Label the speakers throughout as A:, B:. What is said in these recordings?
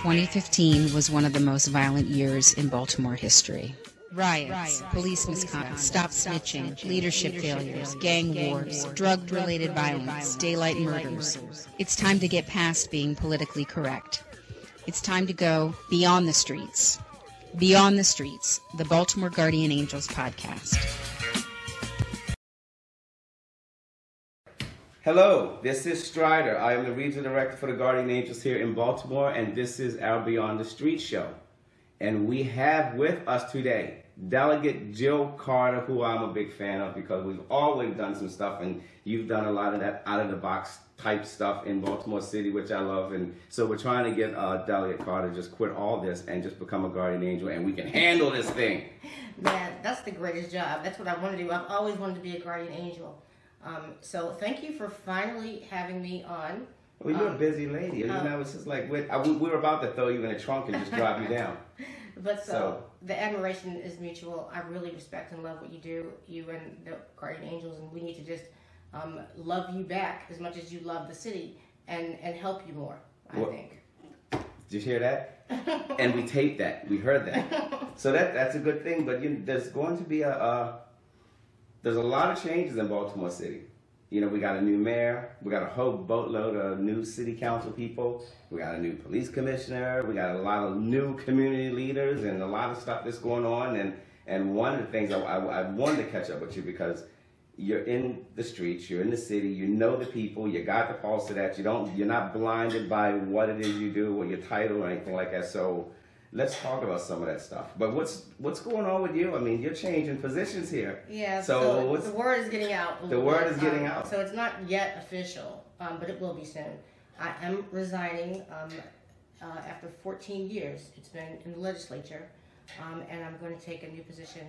A: 2015 was one of the most violent years in Baltimore history. Riots, police misconduct, stop snitching, leadership failures, gang wars, drug-related violence, daylight murders. It's time to get past being politically correct. It's time to go beyond the streets. Beyond the Streets, the Baltimore Guardian Angels podcast.
B: Hello, this is Strider. I am the Regional Director for the Guardian Angels here in Baltimore, and this is our Beyond the Streets show. And we have with us today Delegate Jill Carter, who I'm a big fan of because we've always done some stuff, and you've done a lot of that out-of-the-box type stuff in Baltimore City, which I love. And so we're trying to get Delegate Carter to just quit all this and just become a Guardian Angel, and we can handle this thing.
C: Man, that's the greatest job. That's what I want to do. I've always wanted to be a Guardian Angel. So thank you for finally having me on.
B: Well, you're a busy lady. You know, it's just like we were about to throw you in a trunk and just drive you down.
C: But so the admiration is mutual. I really respect and love what you do, you and the Guardian Angels, and we need to just love you back as much as you love the city and help you more, I think.
B: Did you hear that? And we taped that. We heard that. So that's a good thing. But there's going to be there's a lot of changes in Baltimore City. You know, we got a new mayor, we got a whole boatload of new city council people, we got a new police commissioner, we got a lot of new community leaders, and a lot of stuff that's going on. And one of the things I wanted to catch up with you because you're in the streets, you're in the city, you know the people, you got the pulse of that. You're not blinded by what it is you do or your title or anything like that. So let's talk about some of that stuff. But what's going on with you? I mean, you're changing positions here.
C: Yeah, so the word is getting out.
B: The word is getting out.
C: So it's not yet official, but it will be soon. I am resigning after 14 years. It's been in the legislature, and I'm going to take a new position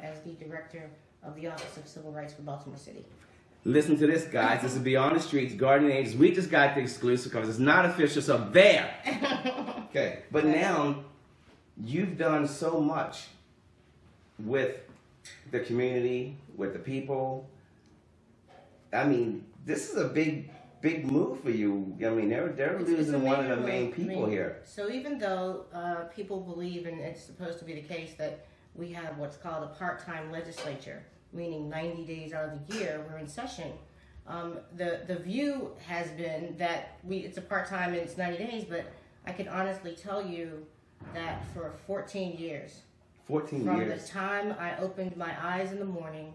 C: as the director of the Office of Civil Rights for Baltimore City.
B: Listen to this, guys. This is Beyond the Streets, Guardian Angels. We just got the exclusive because it's not official, so there. Okay, but now you've done so much with the community, with the people. I mean, this is a big move for you. I mean, they're losing one of the main people here.
C: So even though people believe, and it's supposed to be the case, that we have what's called a part-time legislature, meaning 90 days out of the year we're in session, the view has been that it's a part-time and it's 90 days, but I can honestly tell you that for 14 years, from the time I opened my eyes in the morning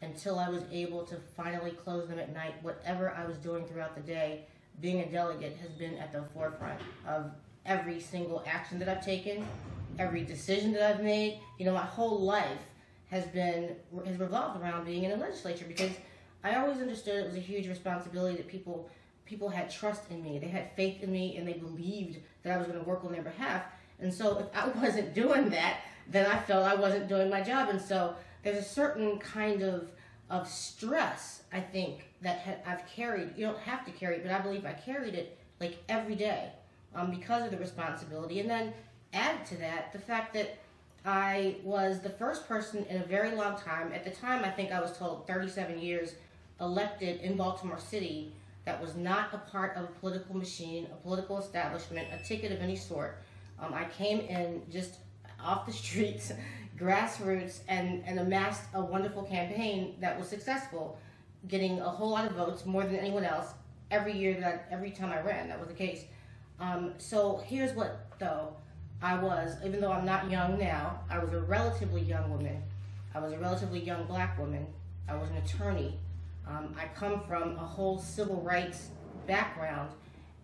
C: until I was able to finally close them at night, whatever I was doing throughout the day, being a delegate has been at the forefront of every single action that I've taken, every decision that I've made. You know, my whole life has revolved around being in the legislature because I always understood it was a huge responsibility that people had trust in me, they had faith in me, and they believed that I was going to work on their behalf. And so if I wasn't doing that, then I felt I wasn't doing my job. And so there's a certain kind of stress, I think, that I've carried. You don't have to carry it, but I believe I carried it like every day because of the responsibility. And then add to that the fact that I was the first person in a very long time, at the time I think I was told 37 years, elected in Baltimore City that was not a part of a political machine, a political establishment, a ticket of any sort. I came in just off the streets, grassroots, and amassed a wonderful campaign that was successful, getting a whole lot of votes, more than anyone else, every time I ran. That was the case. So here's what, though, I was, even though I'm not young now, I was a relatively young woman. I was a relatively young black woman. I was an attorney. I come from a whole civil rights background.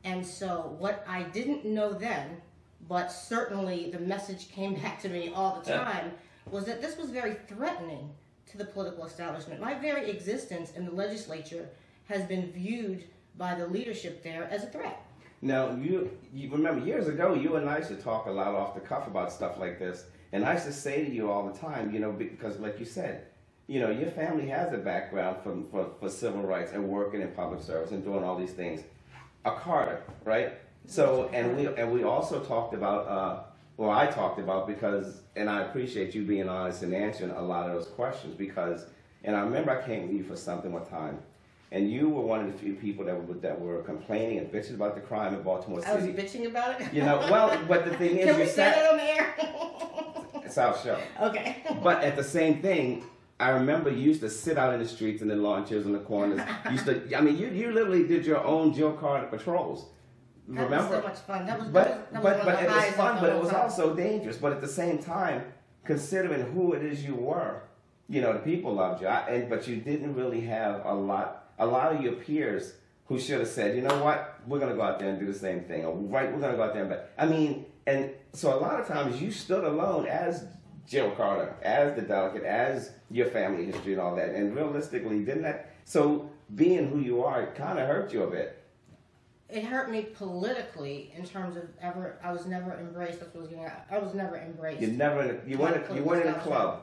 C: And so what I didn't know then, but certainly the message came back to me all the time, was that this was very threatening to the political establishment. My very existence in the legislature has been viewed by the leadership there as a threat.
B: Now, you remember years ago, you and I used to talk a lot off the cuff about stuff like this. And I used to say to you all the time, you know, because like you said, you know, your family has a background for civil rights and working in public service and doing all these things. A Carter, right? So, and we also talked about, well, I talked about because, and I appreciate you being honest and answering a lot of those questions because, and I remember I came to you for something one time, And you were one of the few people that were complaining and bitching about the crime in Baltimore City.
C: I was bitching about it?
B: You know, well, but the thing is,
C: Can we
B: you
C: say
B: sat...
C: that on the air?
B: It's our show.
C: Okay.
B: But at the same thing, I remember you used to sit out in the streets and in lawn chairs in the corners. You literally did your own Jill Carter patrols.
C: That
B: Remember?
C: was so much fun. That was
B: But
C: it
B: was fun, but it was
C: time.
B: also dangerous. But at the same time, considering who it is you were, you know, the people loved you, but you didn't really have a lot of your peers who should have said, you know what, we're going to go out there and do the same thing, or right, we're going to go out there and, and so a lot of times you stood alone as Jill Carter, as the delegate, as your family history and all that, and realistically, didn't that, so being who you are, it kind of hurt you a bit.
C: It hurt me politically in terms of I was never embraced. That's what I was getting at. I was never embraced.
B: You weren't in a club.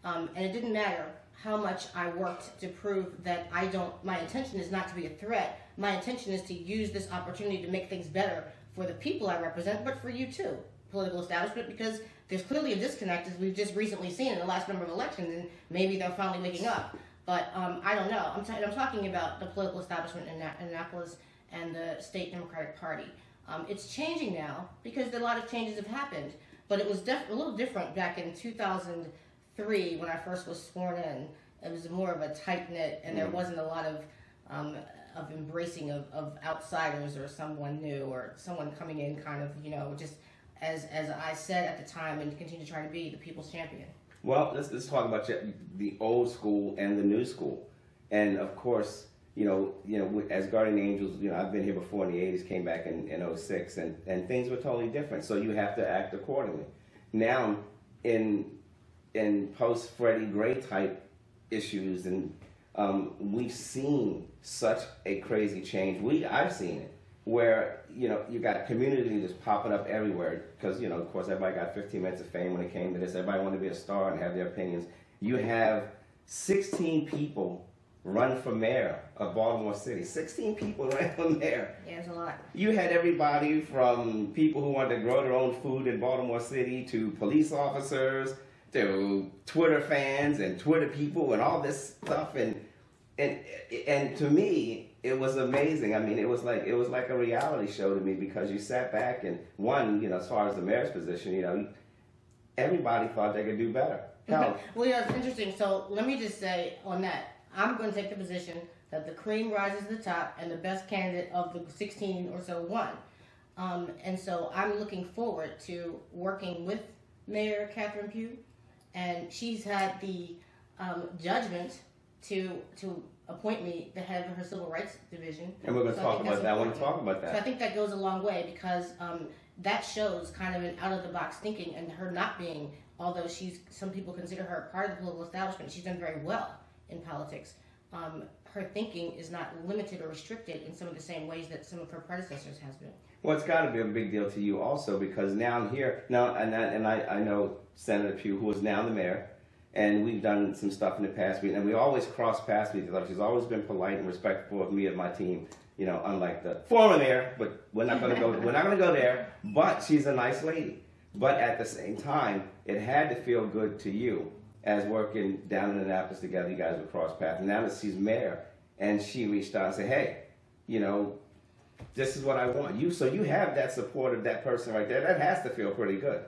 C: And it didn't matter how much I worked to prove that my intention is not to be a threat. My intention is to use this opportunity to make things better for the people I represent, but for you too, political establishment, because there's clearly a disconnect, as we've just recently seen in the last number of elections, and maybe they're finally waking up. But I don't know. I'm talking about the political establishment in Annapolis and the State Democratic Party. It's changing now because a lot of changes have happened, but it was a little different back in 2003 when I first was sworn in. It was more of a tight-knit, and there wasn't a lot of embracing of outsiders or someone new or someone coming in kind of, you know, just as I said at the time and continue to try to be the people's champion. Well,
B: let's talk about the old school and the new school. And of course, you know, as Guardian Angels, you know, I've been here before in the 80s, came back in 06, and things were totally different. So you have to act accordingly. Now, in post-Freddie Gray type issues, and we've seen such a crazy change. I've seen it, where, you know, you got community leaders popping up everywhere, because, you know, of course, everybody got 15 minutes of fame when it came to this. Everybody wanted to be a star and have their opinions. You have 16 people run for mayor of Baltimore City. 16 people ran for mayor.
C: Yeah, it's a lot.
B: You had everybody from people who wanted to grow their own food in Baltimore City to police officers to Twitter fans and Twitter people and all this stuff. And to me, it was amazing. I mean, it was like a reality show to me, because you sat back and you know, as far as the mayor's position, you know, everybody thought they could do better.
C: Well, yeah, it's interesting. So let me just say on that, I'm going to take the position that the cream rises to the top and the best candidate of the 16 or so won. And so I'm looking forward to working with Mayor Catherine Pugh, and she's had the judgment to appoint me the head of her Civil Rights Division.
B: And we're going to talk about that. I want to talk about that.
C: So I think that goes a long way, because that shows kind of an out-of-the-box thinking, and her not being, although some people consider her part of the political establishment, she's done very well in politics. Her thinking is not limited or restricted in some of the same ways that some of her predecessors has been.
B: Well, it's got to be a big deal to you also, because now I'm here now, and I know Senator Pugh, who is now the mayor, and we've done some stuff in the past, and we always cross paths with each other. She's always been polite and respectful of me and my team. You know, unlike the former mayor, but we're not going to go. We're not going to go there. But she's a nice lady. But at the same time, it had to feel good to you, as working down in Annapolis together, you guys would cross paths. And now that she's mayor, and she reached out and said, hey, you know, this is what I want. So you have that support of that person right there. That has to feel pretty good.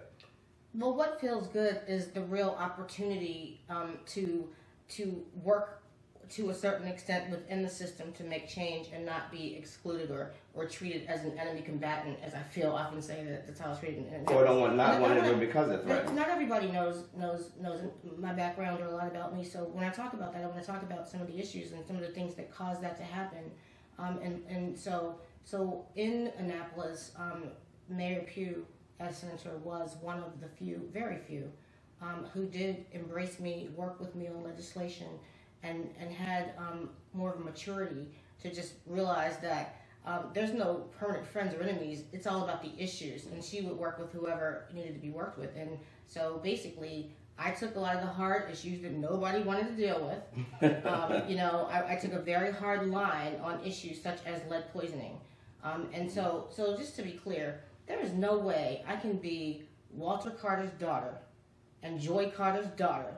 C: Well, what feels good is the real opportunity to work to a certain extent within the system to make change and not be excluded or treated as an enemy combatant, as I feel often say that's how it's treated.
B: Or not want to do it because of threat.
C: Not everybody knows my background or a lot about me, so when I talk about that, I want to talk about some of the issues and some of the things that caused that to happen. And so in Annapolis, Mayor Pugh, as senator, was one of the few, very few, who did embrace me, work with me on legislation, and had more of a maturity to just realize that there's no permanent friends or enemies. It's all about the issues, and she would work with whoever needed to be worked with. And so basically, I took a lot of the hard issues that nobody wanted to deal with. You know, I took a very hard line on issues such as lead poisoning. And so just to be clear, there is no way I can be Walter Carter's daughter and Joy Carter's daughter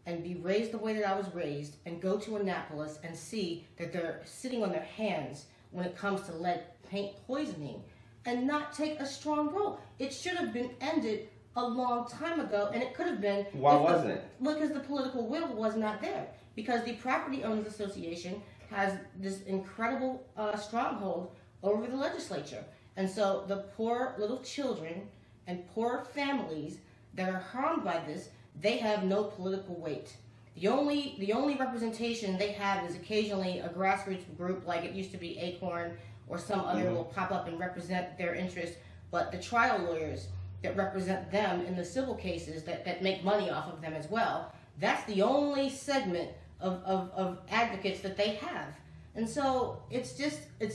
C: and be raised the way that I was raised and go to Annapolis and see that they're sitting on their hands when it comes to lead paint poisoning and not take a strong role. It should have been ended a long time ago, and it could have been.
B: Why wasn't it?
C: Because the political will was not there. Because the Property Owners Association has this incredible stronghold over the legislature. And so the poor little children and poor families that are harmed by this, they have no political weight. The only representation they have is occasionally a grassroots group like it used to be Acorn or some other will pop up and represent their interests. But the trial lawyers that represent them in the civil cases that make money off of them as well, that's the only segment of advocates that they have. And so it's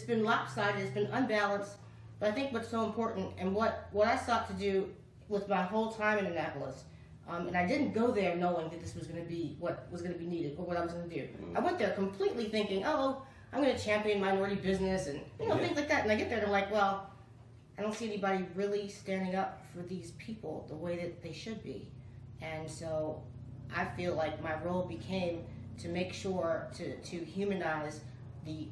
C: been lopsided, it's been unbalanced. But I think what's so important and what I sought to do with my whole time in Annapolis, and I didn't go there knowing that this was going to be what was going to be needed or what I was going to do. I went there completely thinking, oh, I'm going to champion minority business and things like that. And I get there and I'm like, well, I don't see anybody really standing up for these people the way that they should be. And so I feel like my role became to make sure to humanize the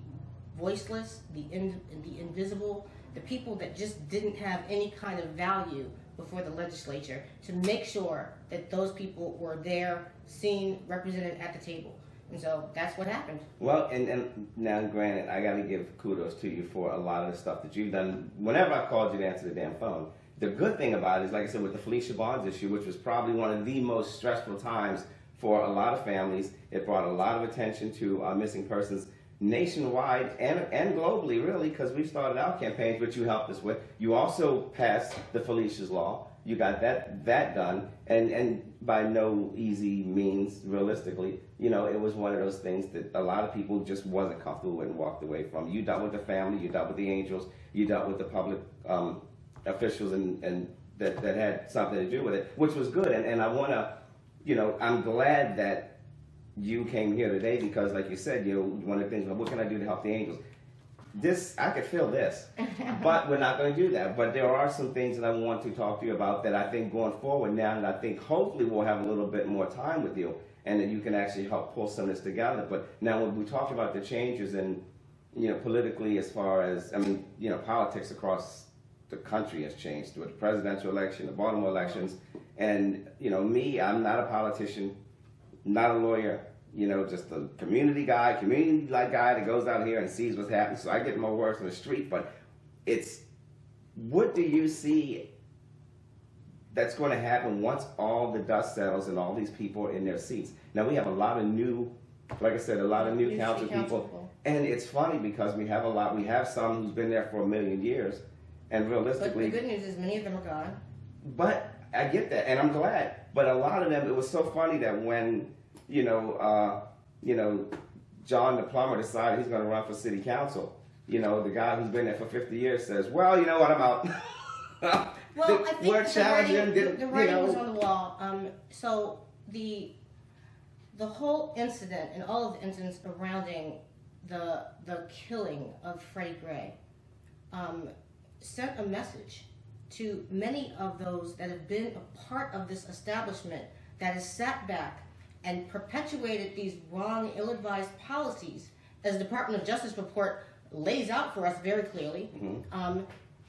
C: voiceless, the invisible, the people that just didn't have any kind of value before the legislature, to make sure that those people were there, seen, represented at the table. And so that's what happened.
B: Well, and now granted, I got to give kudos to you for a lot of the stuff that you've done. Whenever I called you to answer the damn phone, the good thing about it is, like I said, with the Felicia Barnes issue, which was probably one of the most stressful times for a lot of families, it brought a lot of attention to missing persons nationwide and globally, really, because we started our campaigns, which you helped us with. You also passed the Felicia's Law. You got that done, and by no easy means, realistically, it was one of those things that a lot of people just wasn't comfortable with and walked away from. You dealt with the family, you dealt with the angels, you dealt with the public officials and that had something to do with it, which was good. And I want to, I'm glad that you came here today because, like you said, one of the things, what can I do to help the angels? I could feel this, but we're not going to do that. But there are some things that I want to talk to you about that I think going forward now, and I think hopefully we'll have a little bit more time with you, and that you can actually help pull some of this together. But now when we talk about the changes and, politically, as far as, politics across the country has changed with the presidential election, the Baltimore elections, and, me, I'm not a politician, not a lawyer, just a community guy that goes out here and sees what's happening. So I get my words from the street, but what do you see that's going to happen once all the dust settles and all these people are in their seats? Now we have a lot of new, like I said, council people. And it's funny because we have some who's been there for a million years, and realistically.
C: But the good news is many of them are gone.
B: But I get that, and I'm glad. But a lot of them, it was so funny that when, John the plumber decided he's going to run for city council, the guy who's been there for 50 years says, well, you know what, I'm out.
C: Well, I think the writing was on the wall. So the whole incident and all of the incidents surrounding the killing of Freddie Gray sent a message to many of those that have been a part of this establishment that has sat back and perpetuated these wrong, ill-advised policies, as the Department of Justice report lays out for us very clearly.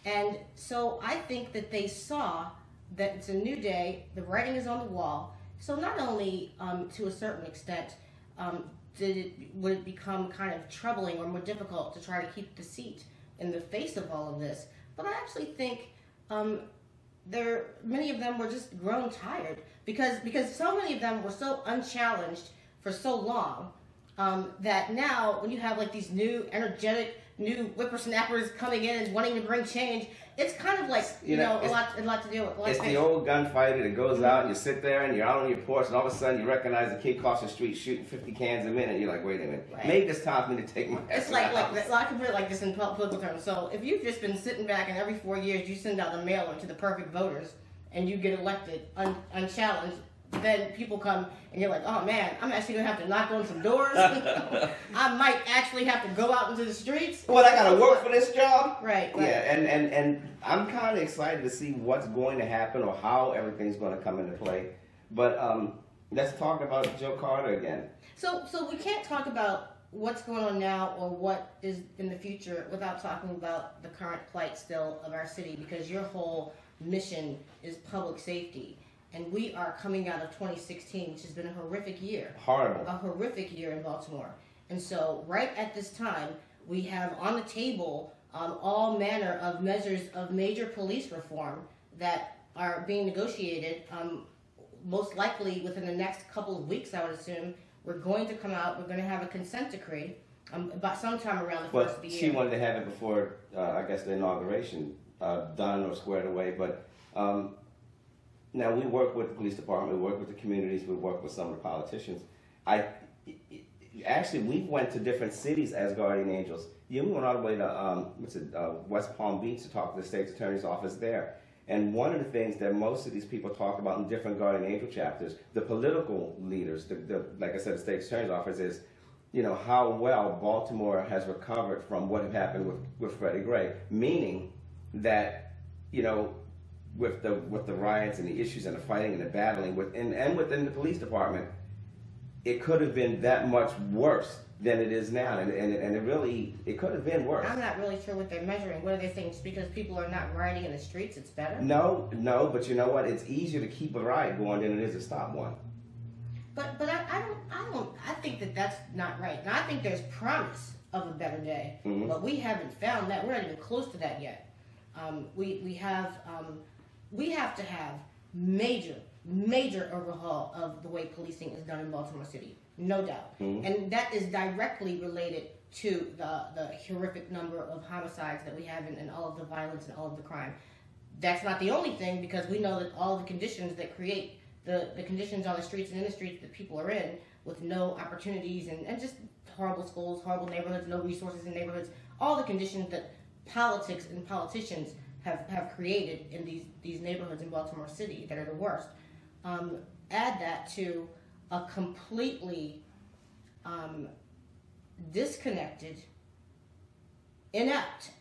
C: And so I think that they saw that it's a new day, the writing is on the wall. So not only to a certain extent would it become kind of troubling or more difficult to try to keep the seat in the face of all of this, but I actually think many of them were just grown tired because so many of them were so unchallenged for so long that now when you have like these new energetic new whippersnappers coming in and wanting to bring change, it's kind of like a lot to deal with.
B: It's the old gunfighter that goes out and you sit there and you're out on your porch and all of a sudden you recognize a kid across the street shooting 50 cans a minute and you're like, wait a minute, maybe it's time for me to take my ass.
C: It's like I can put it like this in political terms. So if you've just been sitting back and every 4 years you send out a mailer to the perfect voters and you get elected unchallenged, then people come and you're like, oh man, I'm actually gonna have to knock on some doors. I might actually have to go out into the streets.
B: Well, I gotta work for this job.
C: Right.
B: Yeah, and I'm kind of excited to see what's going to happen or how everything's going to come into play. But let's talk about Joe Carter again.
C: So we can't talk about what's going on now or what is in the future without talking about the current plight still of our city, because your whole mission is public safety. And we are coming out of 2016, which has been a horrific year.
B: Horrible.
C: A horrific year in Baltimore. And so right at this time, we have on the table all manner of measures of major police reform that are being negotiated. Most likely within the next couple of weeks, I would assume, we're going to come out, we're going to have a consent decree about sometime around the first of the year.
B: She wanted to have it before, I guess, the inauguration done or squared away. But now we work with the police department, we work with the communities, we work with some of the politicians. Actually, we went to different cities as guardian angels. We went all the way to West Palm Beach to talk to the state's attorney's office there. And one of the things that most of these people talk about in different guardian angel chapters, the political leaders, like I said, the state's attorney's office, is, you know, how well Baltimore has recovered from what had happened with Freddie Gray. Meaning that, you know, with the riots and the issues and the fighting and the battling within the police department, it could have been that much worse than it is now, and it could have been worse.
C: I'm not really sure what they're measuring. What do they think? Just because people are not rioting in the streets, it's better?
B: No, but you know what? It's easier to keep a riot going than it is to stop one.
C: But I think that that's not right. Now I think there's promise of a better day, but we haven't found that. We're not even close to that yet. We have to have major overhaul of the way policing is done in Baltimore City, no doubt. And that is directly related to the horrific number of homicides that we have and all of the violence and all of the crime. That's not the only thing, because we know that all the conditions that create the conditions on the streets and in the streets that people are in, with no opportunities and just horrible schools, horrible neighborhoods, no resources in neighborhoods, all the conditions that politics and politicians have created in these neighborhoods in Baltimore City that are the worst. Add that to a completely disconnected, inept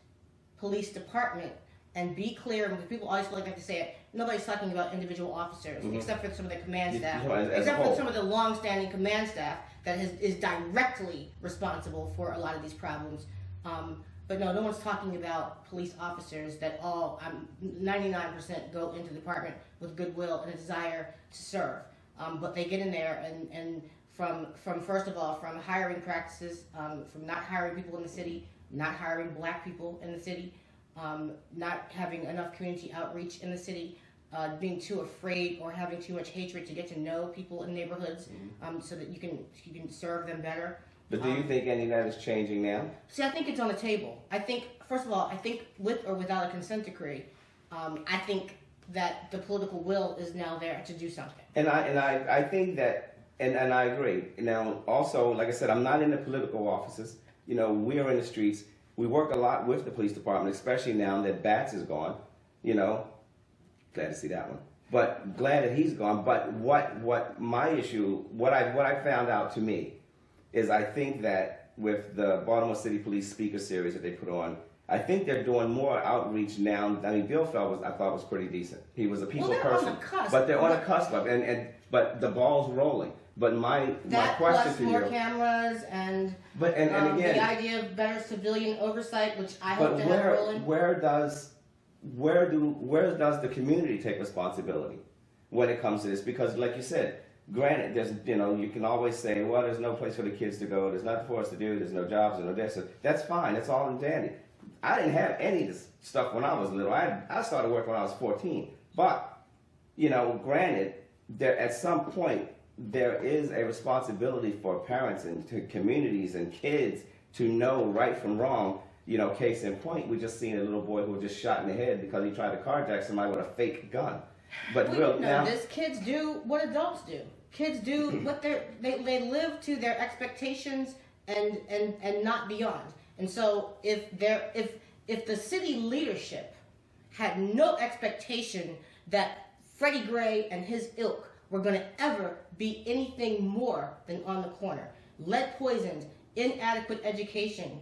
C: police department. And be clear, because people always like to say it, nobody's talking about individual officers, except for some of the command staff, except for some of the long-standing command staff that is directly responsible for a lot of these problems. But no one's talking about police officers that all 99% go into the department with goodwill and a desire to serve. But they get in there and from first of all, from hiring practices, from not hiring people in the city, not hiring black people in the city, not having enough community outreach in the city, being too afraid or having too much hatred to get to know people in neighborhoods, so that you can serve them better.
B: But do you think any of that is changing now?
C: See, I think it's on the table. I think, first of all, with or without a consent decree, I think that the political will is now there to do something.
B: And I think that, and I agree. Now, also, like I said, I'm not in the political offices. You know, we are in the streets. We work a lot with the police department, especially now that Bats is gone. You know, glad to see that one. But glad that he's gone. But what my issue, what I found out to me, is I think that with the Baltimore City Police Speaker Series that they put on, I think they're doing more outreach now. I mean, Bill Feld I thought was pretty decent. He was a people person.
C: On the cusp.
B: But they're on the cusp of but the ball's rolling. But my question to you,
C: more cameras and
B: again,
C: the idea of better civilian oversight, which I hope to have rolling.
B: Where does the community take responsibility when it comes to this? Because, like you said, granted, you can always say, well, there's no place for the kids to go, there's nothing for us to do, there's no jobs, there's no this. That's fine, that's all in dandy. I didn't have any of this stuff when I was little. I started working when I was 14. But, granted, at some point, there is a responsibility for parents and to communities and kids to know right from wrong. Case in point, we just seen a little boy who was just shot in the head because he tried to carjack somebody with a fake gun. But
C: kids do what adults do. Kids do what they live to their expectations and not beyond. And so if the city leadership had no expectation that Freddie Gray and his ilk were going to ever be anything more than on the corner, lead poisoned, inadequate education,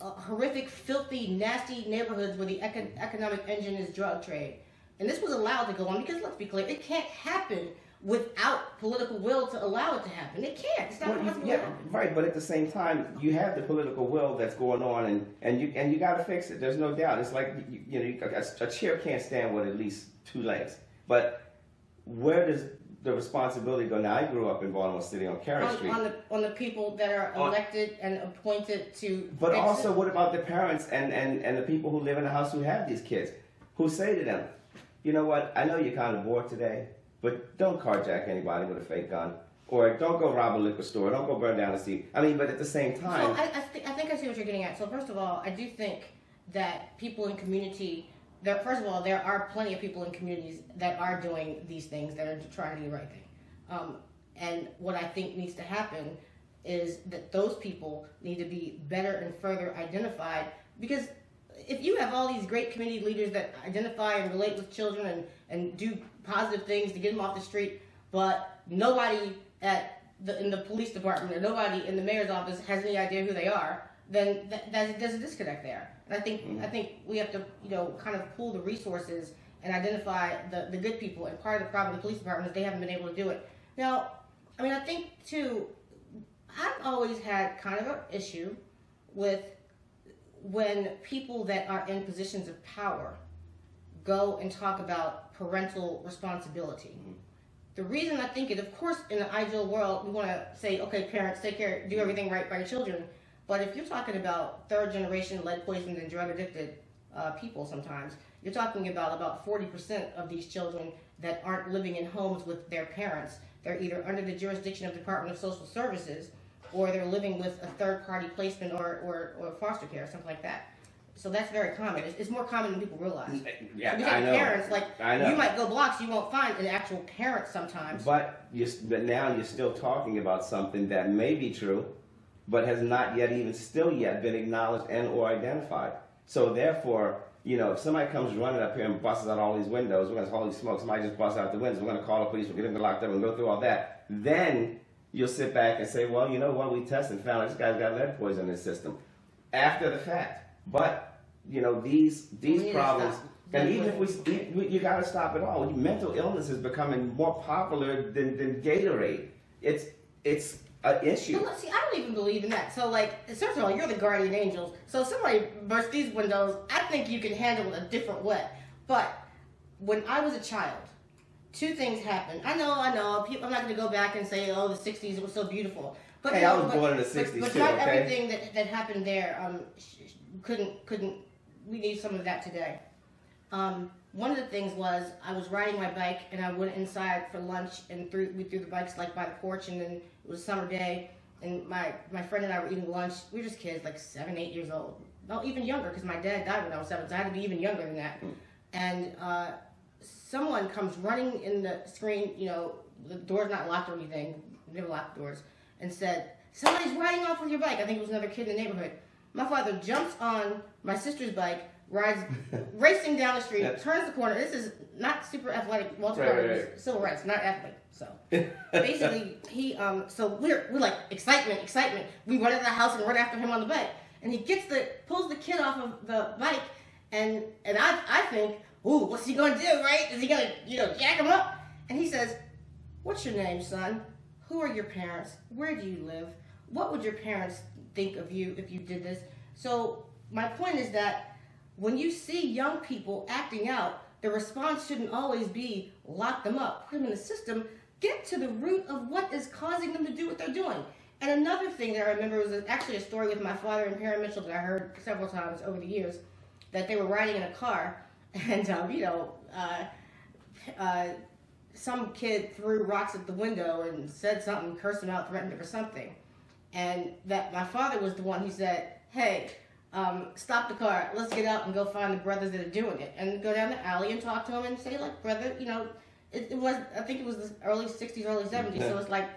C: horrific, filthy, nasty neighborhoods where the economic engine is drug trade. And this was allowed to go on because, let's be clear, it can't happen without political will to allow it to happen. It can't. It's not possible to happen.
B: Right, but at the same time, you have the political will that's going on, and you got to fix it. There's no doubt. It's like a chair can't stand with at least two legs. But where does the responsibility go? Now, I grew up in Baltimore City on Carey Street.
C: On the people that are elected and appointed to.
B: But also, what about the parents and the people who live in the house who have these kids, who say to them, you know what? I know you're kind of bored today, but don't carjack anybody with a fake gun. Or don't go rob a liquor store. Don't go burn down a seat. I mean, but at the same time...
C: So I think I see what you're getting at. So first of all, I do think that people in community... First of all, there are plenty of people in communities that are doing these things, that are trying to do the right thing. And what I think needs to happen is that those people need to be better and further identified. Because if you have all these great community leaders that identify and relate with children and do positive things to get them off the street, but nobody in the police department or nobody in the mayor's office has any idea who they are, then there's a disconnect there. And I think we have to kind of pool the resources and identify the good people. And part of the problem with the police department is they haven't been able to do it. Now, I mean, I think too, I've always had kind of an issue with when people that are in positions of power go and talk about parental responsibility. The reason I think it, of course, in an ideal world, we want to say, okay, parents, take care, do everything right by your children. But if you're talking about third generation lead poisoned and drug addicted people sometimes, you're talking about 40% of these children that aren't living in homes with their parents. They're either under the jurisdiction of the Department of Social Services, or they're living with a third-party placement or foster care, something like that. So that's very common. It's more common than people realize.
B: Yeah,
C: because
B: I know.
C: Parents,
B: I know.
C: You might go blocks, you won't find an actual parent sometimes.
B: But now you're still talking about something that may be true, but has not yet been acknowledged and or identified. So therefore, if somebody comes running up here and busts out all these windows, we're going to holy smoke, somebody just busts out the windows, we're going to call the police, we're going to get them locked up and go through all that. Then you'll sit back and say, well, you know what, we tested and found out this guy's got lead poison in his system. After the fact. But, these problems, and even if you got to stop it all. Mental illness is becoming more popular than Gatorade. It's an issue.
C: No, see, I don't even believe in that. So, first of all, you're the guardian angels. So if somebody bursts these windows, I think you can handle it a different way. But when I was a child, two things happened. I know. People, I'm not going to go back and say, oh, the 60s was so beautiful. But
B: hey, I was born in the 60s
C: but
B: too,
C: not
B: okay?
C: everything that happened there couldn't. We need some of that today. One of the things was I was riding my bike and I went inside for lunch and we threw the bikes by the porch, and then it was a summer day and my friend and I were eating lunch. We were just kids, 7, 8 years old. No, even younger, because my dad died when I was 7, so I had to be even younger than that. And someone comes running in the screen, the door's not locked or anything, we never locked the doors, and said, somebody's riding off with your bike. I think it was another kid in the neighborhood. My father jumps on my sister's bike, rides racing down the street, turns the corner. This is not super athletic. Right. Civil rights, not athletic. So basically, so we're like excitement. We run into the house and run after him on the bike, and he pulls the kid off of the bike, and I think, ooh, what's he gonna do? Right? Is he gonna jack him up? And he says, "What's your name, son? Who are your parents? Where do you live? What would your parents think of you if you did this?" So my point is that when you see young people acting out, the response shouldn't always be lock them up, put them in the system, get to the root of what is causing them to do what they're doing. And another thing that I remember was actually a story with my father and Perry Mitchell that I heard several times over the years, that they were riding in a car and, some kid threw rocks at the window and said something, cursed him out, threatened him or something. And that my father was the one who said, hey, stop the car, let's get out and go find the brothers that are doing it. And go down the alley and talk to them and say, like, brother, it was, I think it was the early 60s, early 70s, so it's like,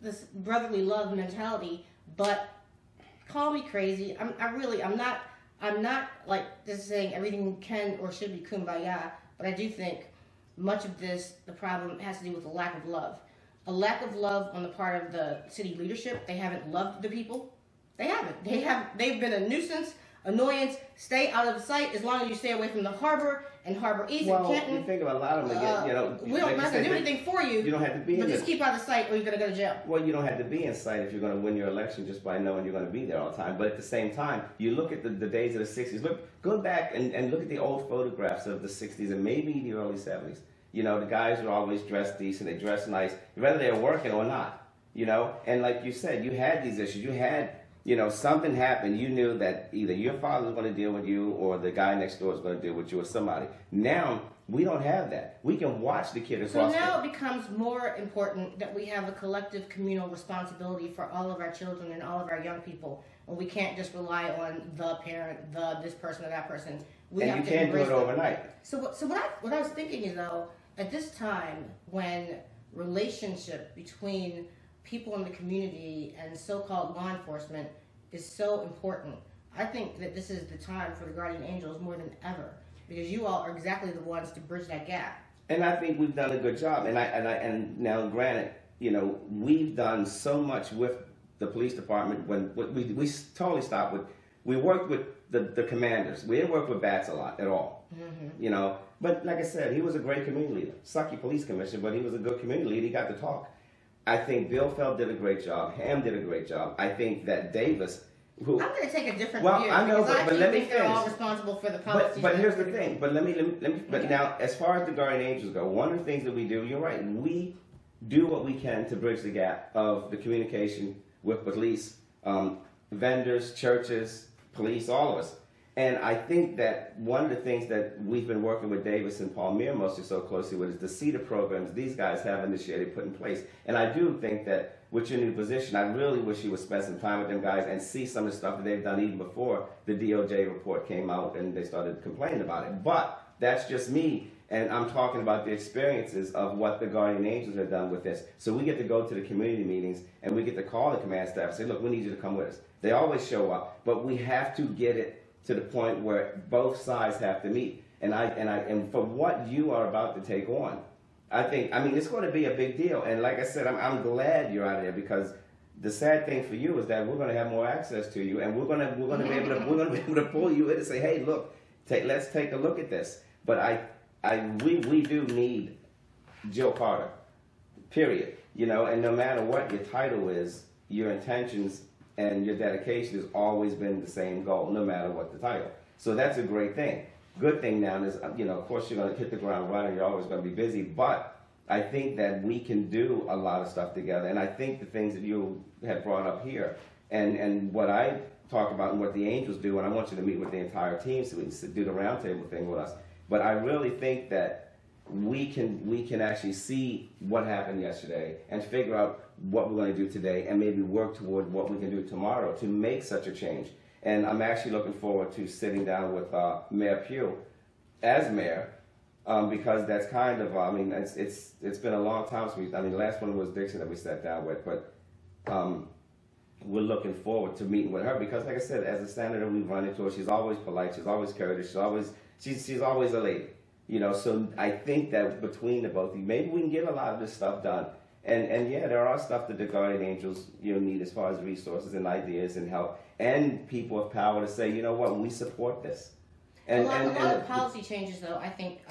C: this brotherly love mentality, but call me crazy. I'm not like just saying everything can or should be kumbaya, but I do think much of this, the problem has to do with a lack of love. A lack of love on the part of the city leadership. They haven't loved the people. They haven't. They've been a nuisance annoyance, stay out of sight as long as you stay away from the harbor and Harbor East and Canton.
B: You think about a lot of them,
C: we don't have to do anything for you.
B: You don't have to be
C: but just keep out of sight or you're going to go to jail.
B: Well, you don't have to be in sight if you're going to win your election just by knowing you're going to be there all the time. But at the same time, you look at the days of the 60s. Go back and look at the old photographs of the 60s and maybe the early 70s. You know, the guys were always dressed decent. They dressed nice, whether they were working or not. You know, and like you said, you had these issues. You had, something happened. You knew that either your father was going to deal with you or the guy next door was going to deal with you or somebody. Now, we don't have that. We can watch the kid across.
C: So now it becomes more important that we have a collective communal responsibility for all of our children and all of our young people. And we can't just rely on the parent, this person or that person.
B: And you can't do it overnight.
C: So what I was thinking is, though, at this time when relationship between people in the community and so-called law enforcement is so important, I think that this is the time for the Guardian Angels more than ever, because you all are exactly the ones to bridge that gap. And
B: I think we've done a good job. And now, granted, we've done so much with the police department when we totally stopped with. We worked with the commanders. We didn't work with bats a lot at all. Mm-hmm. But like I said, he was a great community leader. Sucky police commissioner, but he was a good community leader. He got to talk. I think Bill Feld did a great job. Ham did a great job. I think that Davis,
C: I'm going to take a different
B: view.
C: I know,
B: but let me finish.
C: They're all responsible for the policies.
B: But here's the thing. But let me. But now, as far as the Guardian Angels go, one of the things that we do, you're right, we do what we can to bridge the gap of the communication with police, vendors, churches, police, all of us. And I think that one of the things that we've been working with Davis and Palmier mostly so closely with is the CETA programs these guys have initiated, put in place. And I do think that with your new position, I really wish you would spend some time with them guys and see some of the stuff that they've done even before the DOJ report came out and they started complaining about it. But that's just me, and I'm talking about the experiences of what the Guardian Angels have done with this. So we get to go to the community meetings and we get to call the command staff and say, look, we need you to come with us. They always show up, but we have to get it to the point where both sides have to meet. And for what you are about to take on, I mean, it's going to be a big deal. And like I said, I'm glad you're out of there, because the sad thing for you is that we're going to have more access to you, and we're going to be able to pull you in and say, hey, look, let's take a look at this. But we do need Jill Carter, period. And no matter what your title is, your intentions and your dedication has always been the same goal, no matter what the title. So that's a great thing. Good thing now is, of course, you're going to hit the ground running. You're always going to be busy. But I think that we can do a lot of stuff together. And I think the things that you had brought up here and what I talk about and what the Angels do, and I want you to meet with the entire team so we can do the roundtable thing with us. But I really think that we can actually see what happened yesterday and figure out what we're going to do today and maybe work toward what we can do tomorrow to make such a change. And I'm actually looking forward to sitting down with Mayor Pugh as mayor, because that's kind of, it's been a long time since the last one was Dixon that we sat down with, but we're looking forward to meeting with her because, like I said, as a senator, we run into her. She's always polite. She's always courteous. She's always a lady. So I think that between the both of you, maybe we can get a lot of this stuff done. And yeah, there are stuff that the Guardian Angels need as far as resources and ideas and help and people of power to say, you know what, we support this.
C: And a lot of policy changes, though, I think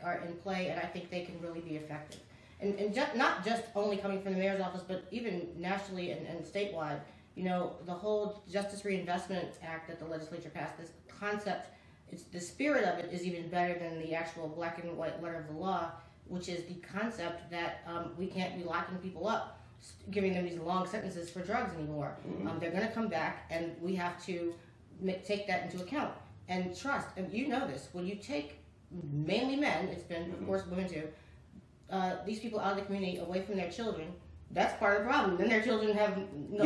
C: are in play, and I think they can really be effective. And not just only coming from the mayor's office, but even nationally and statewide. The whole Justice Reinvestment Act that the legislature passed, this concept, the spirit of it is even better than the actual black and white letter of the law, which is the concept that we can't be locking people up, giving them these long sentences for drugs anymore. Mm-hmm. They're going to come back, and we have to take that into account and trust. And you know this, when you take mainly men, it's been, of course, women too, these people out of the community away from their children, that's part of the problem. Then their children have no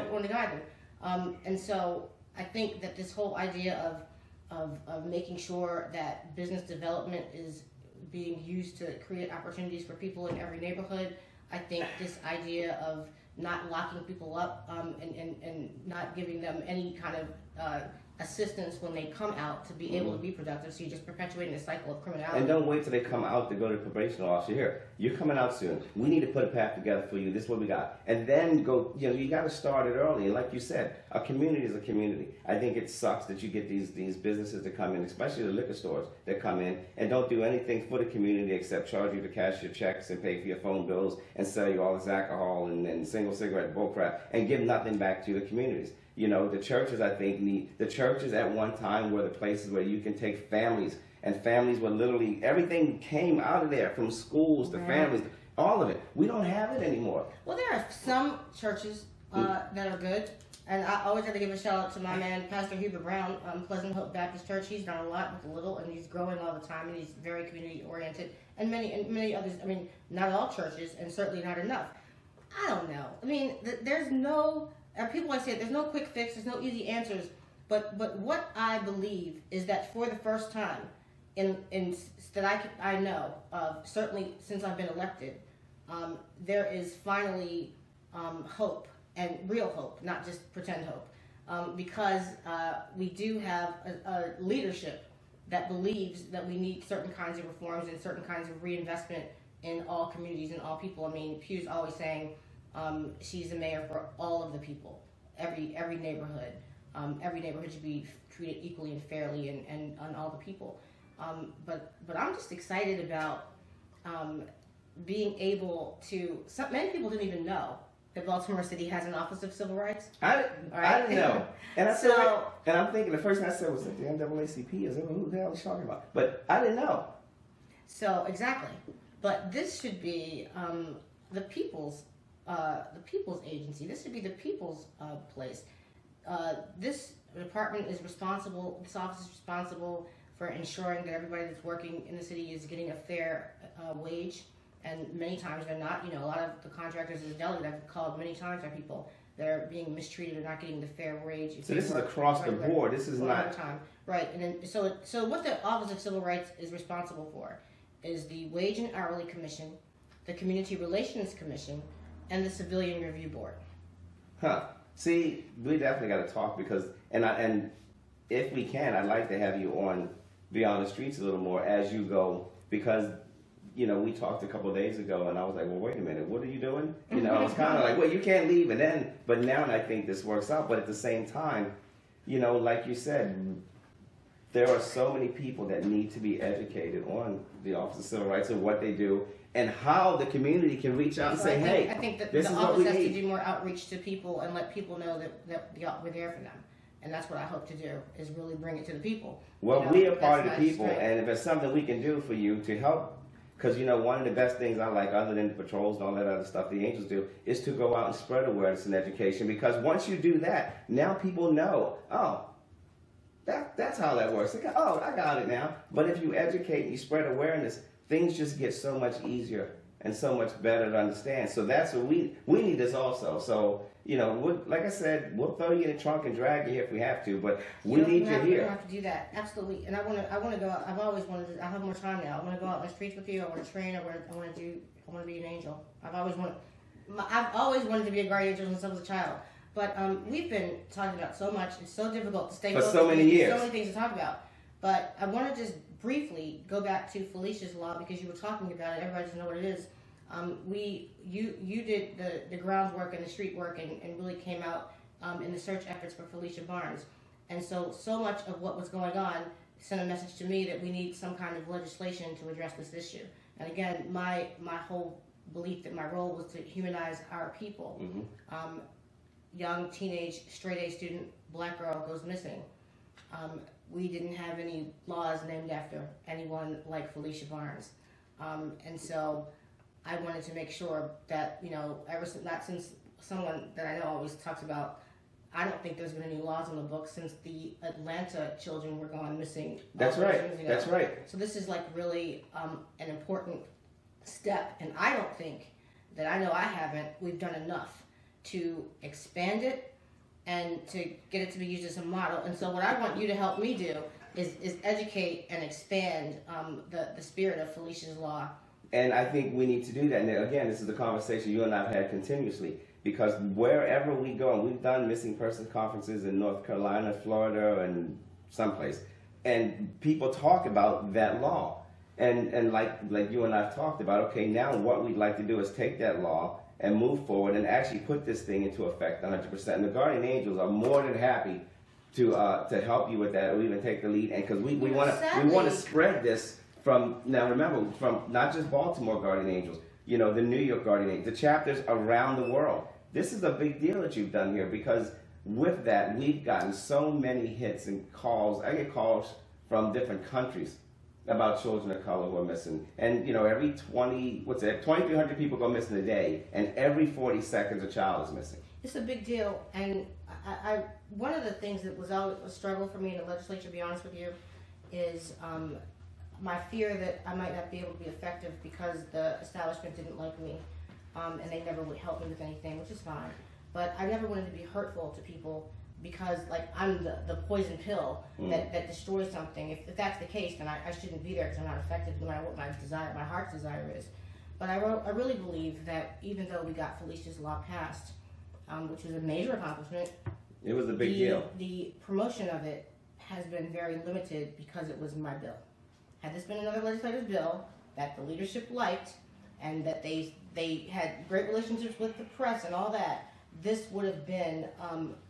C: one to guide them. And so I think that this whole idea of making sure that business development is being used to create opportunities for people in every neighborhood. I think this idea of not locking people up and not giving them any kind of assistance when they come out to be able to be productive. So you're just perpetuating the cycle of criminality.
B: And don't wait till they come out to go to the probation officer. Here, you're coming out soon. We need to put a path together for you. This is what we got. And then go, you got to start it early. And like you said, a community is a community. I think it sucks that you get these businesses that come in, especially the liquor stores that come in and don't do anything for the community except charge you to cash your checks and pay for your phone bills and sell you all this alcohol and single cigarette bullcrap and give nothing back to the communities. The churches, I think, the churches at one time were the places where you can take families, and families were literally, everything came out of there, from schools to families, all of it. We don't have it anymore.
C: Well, there are some churches that are good, and I always have to give a shout out to my man, Pastor Hubert Brown, Pleasant Hope Baptist Church. He's done a lot with the little, and he's growing all the time, and he's very community oriented, and many others. I mean, not all churches, and certainly not enough. I don't know. I mean, there's no... People always say there's no quick fix, there's no easy answers, but what I believe is that for the first time that I know of, certainly since I've been elected, there is finally hope, and real hope, not just pretend hope, because we do have a leadership that believes that we need certain kinds of reforms and certain kinds of reinvestment in all communities and all people. I mean, Pugh's always saying, she's the mayor for all of the people, every neighborhood. Every neighborhood should be treated equally and fairly, and on all the people. But I'm just excited about being able to. Many people didn't even know that Baltimore City has an Office of Civil Rights.
B: I didn't know, and I'm thinking the first thing I said was that the NAACP is who the hell is talking about? But I didn't know.
C: So exactly, but this should be the people's agency. This should be the people's place. This department is responsible, this office is responsible for ensuring that everybody that's working in the city is getting a fair wage, and many times they're not. A lot of the contractors as a delegate I've called many times are people that are being mistreated or not getting the fair wage.
B: So this is across the board. This is not
C: time. Right, and then so what the Office of Civil Rights is responsible for is the Wage and Hourly Commission, the Community Relations Commission, and the Civilian Review Board.
B: See, we definitely got to talk because, and if we can, I'd like to have you on Beyond the Streets a little more as you go, because, we talked a couple of days ago and I was like, well, wait a minute, what are you doing? I was kind of like, well, you can't leave. But now I think this works out. But at the same time, like you said, there are so many people that need to be educated on the Office of Civil Rights and what they do, and how the community can reach out and say, hey,
C: I think that
B: this
C: the
B: is what
C: office
B: we
C: has
B: need.
C: to do more outreach to people and let people know that we're there for them. And that's what I hope to do, is really bring it to the people.
B: Well, we are part of the people, and if there's something we can do for you to help, because, one of the best things I like, other than the patrols and all that other stuff the angels do, is to go out and spread awareness and education, because once you do that, now people know, that's how that works. They go, I got it now. But if you educate and you spread awareness, things just get so much easier and so much better to understand. So that's what we need this also. So, like I said, we'll throw you in the trunk and drag you here if we have to, but we need you here.
C: You don't have to do that. Absolutely. And I want to go out. I've always wanted to. I have more time now. I want to go out in the streets with you. I want to train. I want to be an angel. I've always wanted to be a guardian angel since I was a child. But we've been talking about so much. It's so difficult to stay
B: for so many years.
C: So many things to talk about. But I want to just briefly go back to Felicia's law, because you were talking about it. Everybody doesn't know what it is. You did the groundwork and the street work and really came out in the search efforts for Felicia Barnes. And so much of what was going on sent a message to me that we need some kind of legislation to address this issue. And again, my whole belief that my role was to humanize our people.
B: Mm-hmm.
C: Young, teenage, straight-A student, black girl goes missing. We didn't have any laws named after anyone like Felicia Barnes. And so I wanted to make sure that, since someone that I know always talks about, I don't think there's been any laws on the books since the Atlanta children were gone missing.
B: That's right. That's right.
C: So this is like really an important step. And I don't think that we've done enough to expand it and to get it to be used as a model. And so what I want you to help me do is educate and expand the spirit of Felicia's law.
B: And I think we need to do that. And again, this is the conversation you and I have had continuously. because wherever we go, and we've done missing persons conferences in North Carolina, Florida, and someplace, and people talk about that law. And like you and I have talked about, okay, now what we'd like to do is take that law and move forward and actually put this thing into effect 100%. And the Guardian Angels are more than happy to help you with that, or even take the lead. And because we want to spread this from, now remember, from not just Baltimore Guardian Angels, you know, the New York Guardian Angels, the chapters around the world. This is a big deal that you've done here, because with that, we've gotten so many hits and calls. I get calls from different countries about children of color who are missing. And, you know, every 2,300 people go missing a day, and every 40 seconds a child is missing.
C: It's a big deal. And one of the things that was always a struggle for me in the legislature, to be honest with you, is my fear that I might not be able to be effective because the establishment didn't like me, and they never would help me with anything, which is fine. But I never wanted to be hurtful to people, because like I'm the poison pill that destroys something. If that's the case, then I shouldn't be there, because I'm not effective no matter what my heart's desire is. But I really believe that even though we got Felicia's law passed, which was a major accomplishment,
B: it was a big deal.
C: The promotion of it has been very limited because it was my bill. Had this been another legislator's bill that the leadership liked, and that they had great relationships with the press and all that, this would have been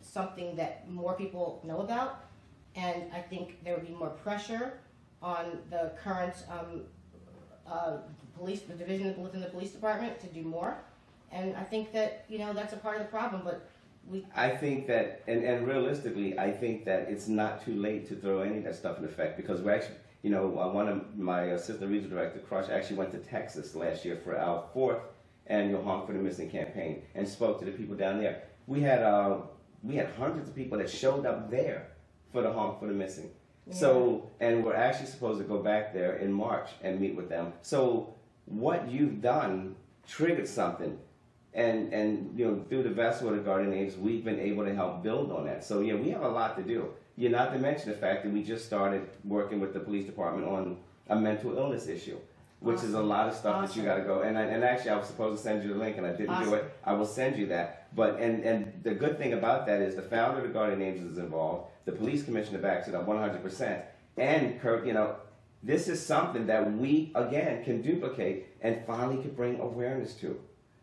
C: something that more people know about, and I think there would be more pressure on the current police, the division within the police department, to do more. And I think that, you know, that's a part of the problem. But I
B: think that, and realistically, I think that it's not too late to throw any of that stuff in effect, because we're actually, you know, one of my assistant regional director, Crush, actually went to Texas last year for our 4th annual Honk for the Missing campaign and spoke to the people down there. We had hundreds of people that showed up there for the Honk for the Missing. Yeah. So, and we're actually supposed to go back there in March and meet with them. So what you've done triggered something. And you know, through the vessel of the Guardian Angels, we've been able to help build on that. So yeah, we have a lot to do. You're not to mention the fact that we just started working with the police department on a mental illness issue, which is a lot of stuff that you got to go. And actually, I was supposed to send you the link, and I didn't do it. I will send you that. But and the good thing about that is the founder of the Guardian Angels is involved. The police commissioner backs it up 100%. And Kirk, you know, this is something that we again can duplicate and finally can bring awareness to.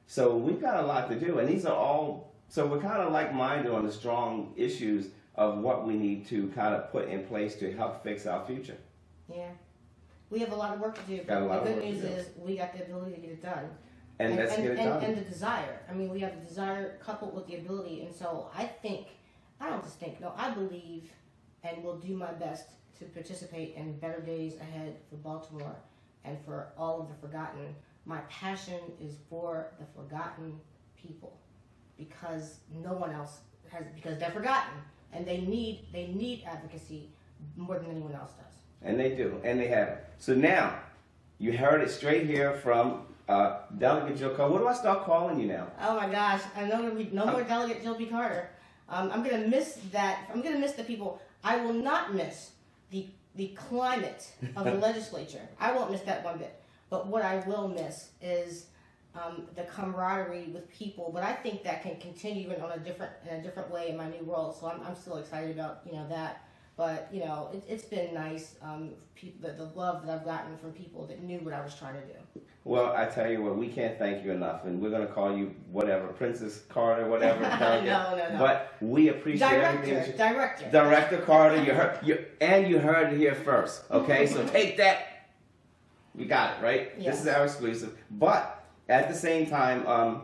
B: So we've got a lot to do, and these are all. So we're kind of like-minded on the strong issues of what we need to kind of put in place to help fix our future.
C: Yeah. We have a lot of work to do, but the good news is we got the ability to get it done.
B: And let's get it done.
C: And the desire. I mean, we have the desire coupled with the ability. And so I believe and will do my best to participate in better days ahead for Baltimore and for all of the forgotten. My passion is for the forgotten people, because no one else has, because they're forgotten, and they need advocacy more than anyone else does. And
B: they do, and they have it. So now, you heard it straight here from Delegate Jill Carter. What do I start calling you now?
C: Oh my gosh, I know there'll be no more Delegate Jill B. Carter. I'm going to miss that. I'm going to miss the people. I will not miss the climate of the legislature. I won't miss that one bit. But what I will miss is the camaraderie with people. But I think that can continue in a different way in my new role. So I'm still excited about, you know, that. But, you know, it's been nice, the love that I've gotten from people that knew what I was trying to do.
B: Well, I tell you what, we can't thank you enough, and we're going to call you whatever, Princess Carter, whatever.
C: No.
B: But we appreciate everything.
C: Director
B: Carter, you heard it here first, okay? So take that. We got it, right? Yes. This is our exclusive. But at the same time,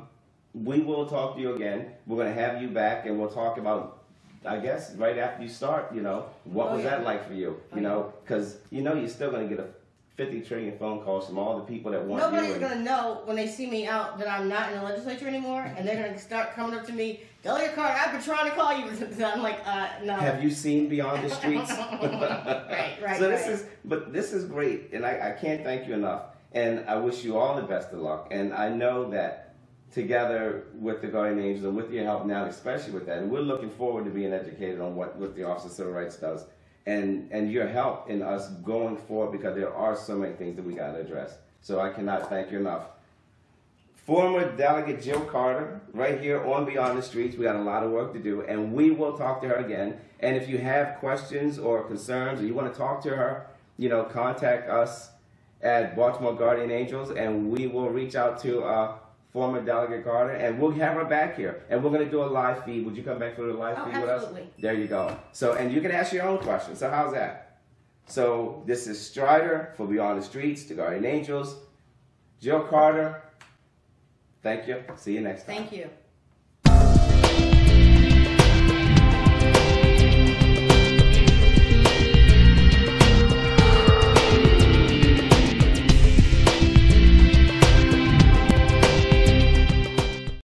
B: we will talk to you again. We're going to have you back, and we'll talk about, I guess, right after you start, you know, what was that like for you? You know, because, you know, you're still going to get 50 trillion phone calls from all the people that want
C: Nobody's going to know when they see me out that I'm not in the legislature anymore, and they're going to start coming up to me, Delegate Carter, I've been trying to call you. I'm like, no.
B: Have you seen Beyond the Streets?
C: right.
B: So this is great, and I can't thank you enough. And I wish you all the best of luck. And I know that together with the Guardian Angels and with your help now, especially with that, and we're looking forward to being educated on what the Office of Civil Rights does, and your help in us going forward, because there are so many things that we got to address. So I cannot thank you enough. former Delegate Jill Carter, right here on Beyond the Streets. We got a lot of work to do, and we will talk to her again. And if you have questions or concerns, or you want to talk to her, contact us at Baltimore Guardian Angels, and we will reach out to former Delegate Carter, and we'll have her back here. And we're going to do a live feed. Would you come back for the live feed with us?
C: Absolutely.
B: There you go. So, and you can ask your own questions. So how's that? So this is Strider for Beyond the Streets, the Guardian Angels. Jill Carter, thank you. See you next time.
C: Thank you.